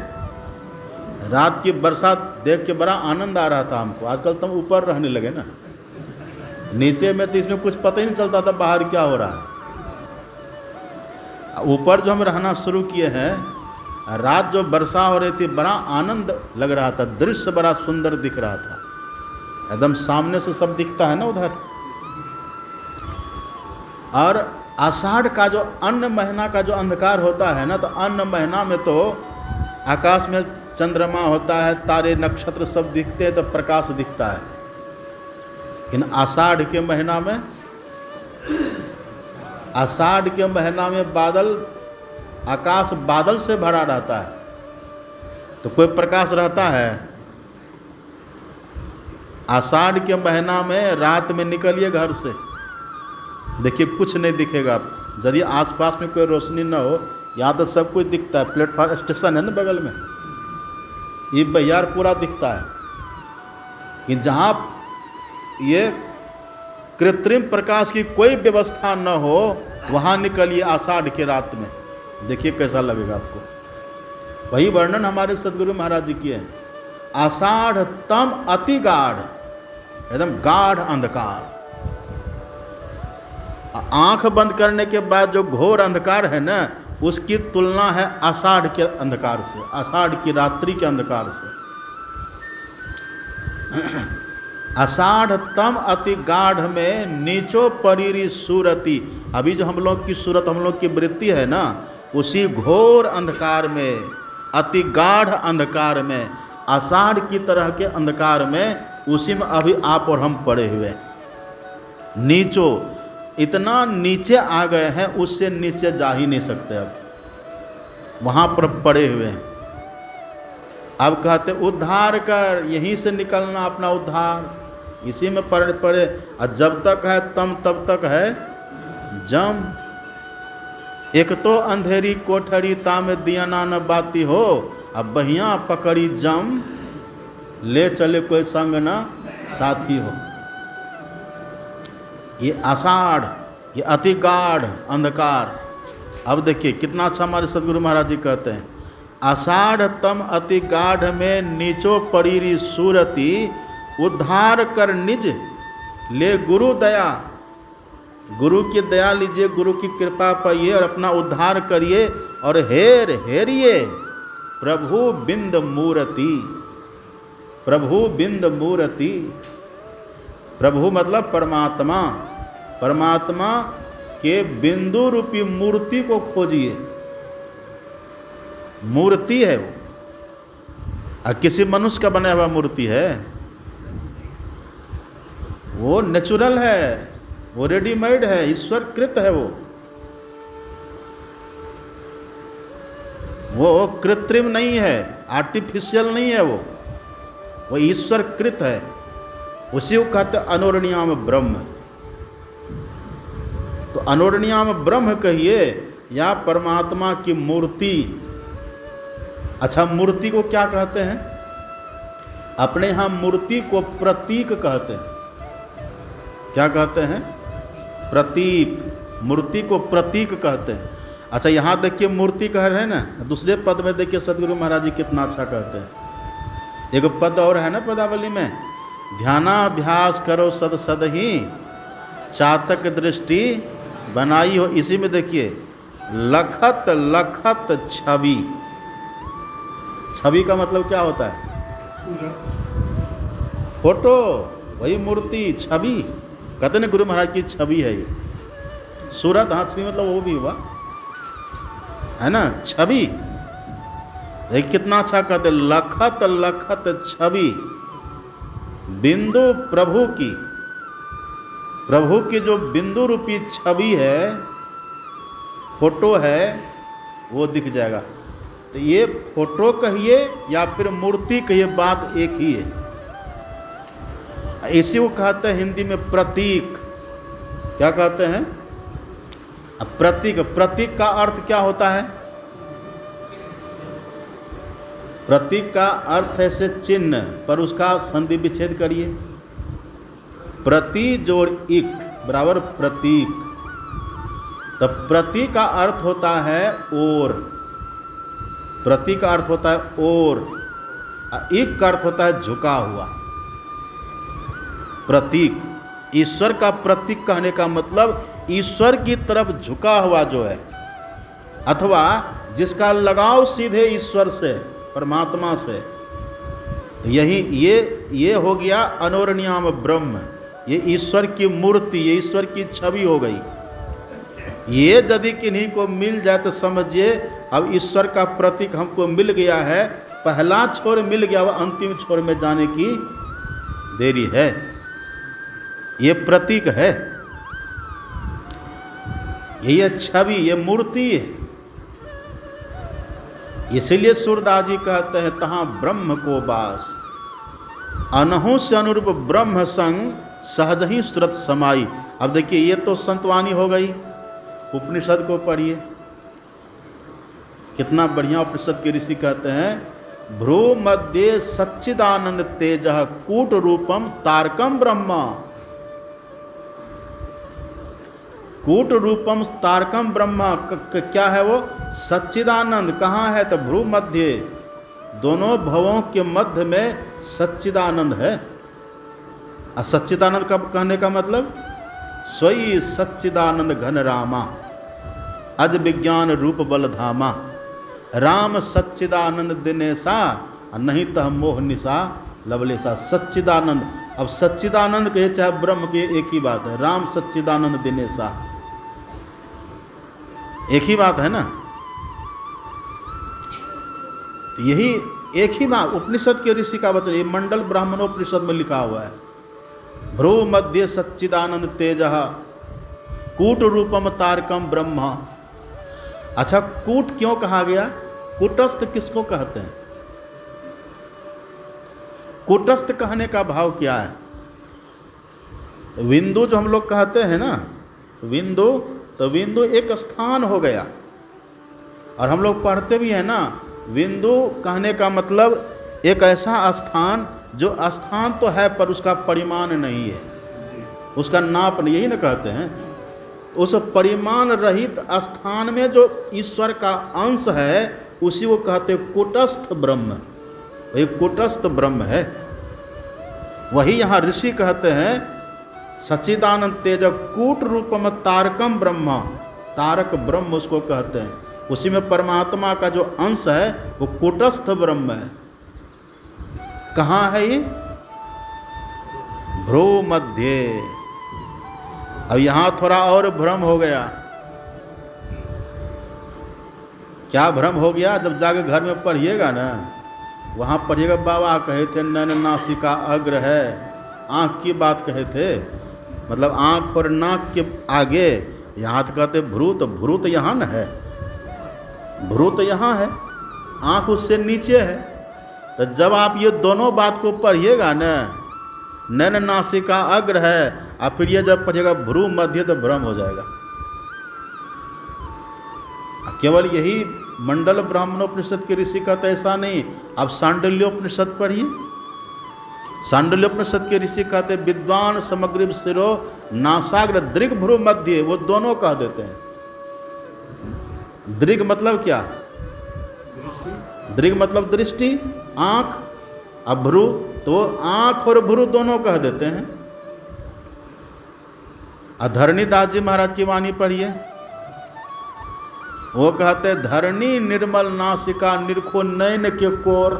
रात की वर्षा देख के बड़ा आनंद आ रहा था हमको। आजकल तो हम ऊपर रहने लगे ना, नीचे में तो इसमें कुछ पता ही नहीं चलता था बाहर क्या हो रहा है। ऊपर जो हम रहना शुरू किए हैं, रात जो वर्षा हो रही थी बड़ा आनंद लग रहा था, दृश्य बड़ा सुंदर दिख रहा था, एकदम सामने से सब दिखता है ना उधर। और आषाढ़ का जो अन्न महीना का जो अंधकार होता है ना, तो अन्न महीना में तो आकाश में चंद्रमा होता है, तारे नक्षत्र सब दिखते हैं, तो प्रकाश दिखता है। इन आषाढ़ के महीना में, आषाढ़ के महीना में बादल, आकाश बादल से भरा रहता है, तो कोई प्रकाश रहता है। आषाढ़ के महीना में रात में निकलिए घर से, देखिए कुछ नहीं दिखेगा। यदि आसपास में कोई रोशनी न हो, यहाँ तो सब कुछ दिखता है। प्लेटफॉर्म स्टेशन है ना बगल में, ये बहियार पूरा दिखता है। कि जहाँ ये कृत्रिम प्रकाश की कोई व्यवस्था न हो, वहाँ निकलिए आषाढ़ के रात में, देखिए कैसा लगेगा आपको। वही वर्णन हमारे सदगुरु महाराज जी किए हैं। आषाढ़ तम अति गाढ़, एकदम गाढ़ अंधकार। आंख बंद करने के बाद जो घोर अंधकार है ना, उसकी तुलना है आषाढ़ के अंधकार से, आषाढ़ की रात्रि के अंधकार से। आषाढ़ तम अति गाढ़ में नीचो परीरी सूरति, अभी जो हम लोग की सूरत, हम लोग की वृत्ति है ना, उसी घोर अंधकार में, अति गाढ़ अंधकार में, आषाढ़ की तरह के अंधकार में, उसी में अभी आप और हम पड़े हुए। नीचो, इतना नीचे आ गए हैं, उससे नीचे जा ही नहीं सकते, अब वहाँ पर पड़े हुए हैं। अब कहते उद्धार कर, यहीं से निकलना अपना उद्धार, इसी में पड़े। और जब तक है तम, तब तक है जम। एक तो अंधेरी कोठरी तामे दिया न बाती हो, अब बहिया पकड़ी जम, ले चले कोई संग न साथी हो। ये आषाढ़, ये अति गाढ़ अंधकार। अब देखिए कितना अच्छा हमारे सदगुरु महाराज जी कहते हैं, आषाढ़ तम अति गाढ़ में नीचो परीरी सूरति, उद्धार कर निज ले गुरु दया। गुरु की दया लीजिए, गुरु की कृपा पाइए और अपना उद्धार करिए। और हेर हेरिए प्रभु बिंद मूर्ति, प्रभु बिंद मूर्ति। प्रभु मतलब परमात्मा, परमात्मा के बिंदु रूपी मूर्ति को खोजिए। मूर्ति है वो, किसी मनुष्य का बना हुआ मूर्ति है, वो नेचुरल है, वो रेडीमेड है, ईश्वर कृत है। वो कृत्रिम नहीं है, आर्टिफिशियल नहीं है, वो ईश्वर कृत है। उसी को कहते अनोरणीयाम ब्रह्म। तो अनोरणीयाम ब्रह्म कहिए या परमात्मा की मूर्ति। अच्छा, मूर्ति को क्या कहते हैं? अपने यहाँ मूर्ति को प्रतीक कहते हैं। क्या कहते हैं? प्रतीक। मूर्ति को प्रतीक कहते हैं। अच्छा, यहाँ देखिए मूर्ति कह रहे हैं ना, दूसरे पद में देखिए सदगुरु महाराज जी कितना अच्छा कहते हैं। एक पद और है ना पदावली में, ध्यानाभ्यास करो सद सद ही, चातक दृष्टि बनाई हो। इसी में देखिए लखत लखत छवि। छवि का मतलब क्या होता है? फोटो, वही मूर्ति, छवि। कहते ना गुरु महाराज की छवि है ये। सूरत, हाँ छवि मतलब वो भी हुआ है ना, छवि। देखिए कितना अच्छा कहते, लखत लखत छवि बिंदु प्रभु की। प्रभु की जो बिंदु रूपी छवि है, फोटो है, वो दिख जाएगा। तो ये फोटो कहिए या फिर मूर्ति कहिए, बात एक ही है। इसी को कहते हैं हिंदी में प्रतीक। क्या कहते हैं? प्रतीक। प्रतीक का अर्थ क्या होता है? प्रतीक का अर्थ है से चिन्ह, पर उसका संधि विच्छेद करिए। प्रति जोड़ इक बराबर प्रतीक। तो प्रति का अर्थ होता है ओर, प्रति का अर्थ होता है ओर, एक का अर्थ होता है झुका हुआ। प्रतीक, ईश्वर का प्रतीक कहने का मतलब ईश्वर की तरफ झुका हुआ जो है, अथवा जिसका लगाव सीधे ईश्वर से, परमात्मा से। यही ये हो गया अनोरण्याम ब्रह्म, ये ईश्वर की मूर्ति, ये ईश्वर की छवि हो गई। ये यदि किन्हीं को मिल जाए तो समझिए अब ईश्वर का प्रतीक हमको मिल गया है, पहला छोर मिल गया, वह अंतिम छोर में जाने की देरी है। ये प्रतीक है, ये छवि, ये मूर्ति है। इसीलिए सूरदास जी कहते हैं तहाँ ब्रह्म को बास, अनहु से अनुरूप ब्रह्म संग सहज ही सुरत समाई। अब देखिए ये तो संतवाणी हो गई। उपनिषद को पढ़िए, कितना बढ़िया उपनिषद के ऋषि कहते हैं भ्रू मध्य सच्चिदानंद तेजः कूट रूपम तारकम ब्रह्मा। कूट रूपम तारकम ब्रह्मा क्या है वो? सच्चिदानंद। कहाँ है? तो भ्रू मध्य, दोनों भवों के मध्य में सच्चिदानंद है। और सच्चिदानंद का कहने का मतलब स्वयं सच्चिदानंद घन रामा, अज विज्ञान रूप बलधामा। राम सच्चिदानंद दिनेशा, नहीं तह मोह निशा लवलेशा। सच्चिदानंद, अब सच्चिदानंद कहे चाहे ब्रह्म की एक ही बात है। राम सच्चिदानंद दिनेशा एक ही बात है ना। यही एक ही बात उपनिषद के ऋषि का वचन, ये मंडल ब्राह्मणोपनिषद में लिखा हुआ है। भ्रू मध्य सच्चिदानंद तेजः कूट रूपम तारकम ब्रह्म। अच्छा, कूट क्यों कहा गया? कूटस्थ किसको कहते हैं? कूटस्थ कहने का भाव क्या है? बिंदु जो हम लोग कहते हैं ना, बिंदु, तो बिंदु एक स्थान हो गया। और हम लोग पढ़ते भी हैं ना, बिंदु कहने का मतलब एक ऐसा स्थान जो स्थान तो है पर उसका परिमाण नहीं है, उसका नाप नहीं, यही ना कहते हैं। उस परिमाण रहित स्थान में जो ईश्वर का अंश है उसी को कहते कूटस्थ ब्रह्म। एक कूटस्थ ब्रह्म है, वही यहाँ ऋषि कहते हैं सच्चिदानंद तेज कूट रूपम तारकम ब्रह्म। तारक ब्रह्म उसको कहते हैं, उसी में परमात्मा का जो अंश है वो कूटस्थ ब्रह्म है। कहाँ है ये? भ्रू मध्य। अब यहाँ थोड़ा और भ्रम हो गया। क्या भ्रम हो गया? जब जाके घर में पढ़िएगा ना, वहाँ पढ़िएगा बाबा कहे थे नैन नासिका अग्र है, आँख की बात कहे थे, मतलब आँख और नाक के आगे। यहाँ तो कहते भ्रू, तो भ्रू तो यहाँ न है, भ्रू तो यहाँ है, आँख उससे नीचे है। तो जब आप ये दोनों बात को पढ़िएगा ना, नैन नासिका अग्र है, और फिर ये जब पढ़िएगा भ्रू मध्य, तो भ्रम हो जाएगा। केवल यही मंडल ब्राह्मणोपनिषद के ऋषि का तो ऐसा नहीं। अब सांडल्योपनिषद पढ़िए, सांडल्योपनिषद के ऋषि कहते विद्वान समग्र शिरो नासाग्र दृग भ्रू मध्य, वो दोनों कह देते हैं। दृग मतलब क्या? दृग मतलब दृष्टि, आँख, अब भ्रू, तो आँख और भ्रू दोनों कह देते हैं। धरणी दास जी महाराज की वाणी पढ़िए, वो कहते धरणी निर्मल नासिका निरखो नैन के कोर।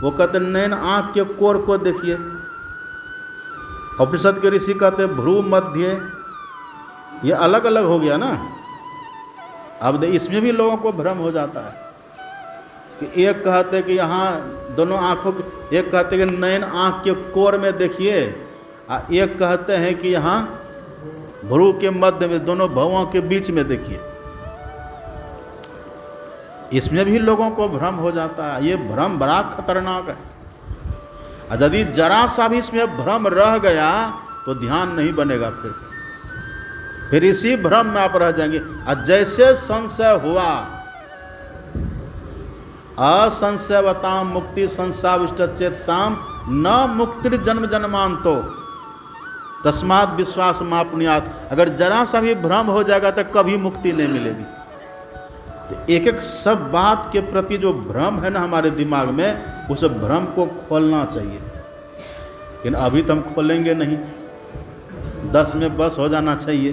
वो कहते नैन आँख के कोर को देखिए। उपनिषद के ऋषि कहते भ्रू मध्य। ये अलग अलग हो गया ना। अब इसमें भी लोगों को भ्रम हो जाता है कि एक कहते कि यहाँ दोनों आँखों के, एक कहते कि नैन आँख के कोर में देखिए, एक कहते हैं कि यहाँ भ्रू के मध्य में, दोनों भवों के बीच में देखिए। इसमें भी लोगों को भ्रम हो जाता है। ये भ्रम बड़ा खतरनाक है। और यदि जरा सा भी इसमें भ्रम रह गया तो ध्यान नहीं बनेगा, फिर इसी भ्रम में आप रह जाएंगे। और जैसे संशय हुआ, असंशयवताम मुक्ति संसाविष्ट चेत साम न मुक्ति जन्म जन्मांतो। तस्मात् विश्वास मापनुयात्। अगर जरा सा भी भ्रम हो जाएगा तो कभी मुक्ति नहीं मिलेगी। तो एक एक सब बात के प्रति जो भ्रम है ना हमारे दिमाग में, उस भ्रम को खोलना चाहिए। लेकिन अभी तो हम खोलेंगे नहीं, 10 में बस हो जाना चाहिए।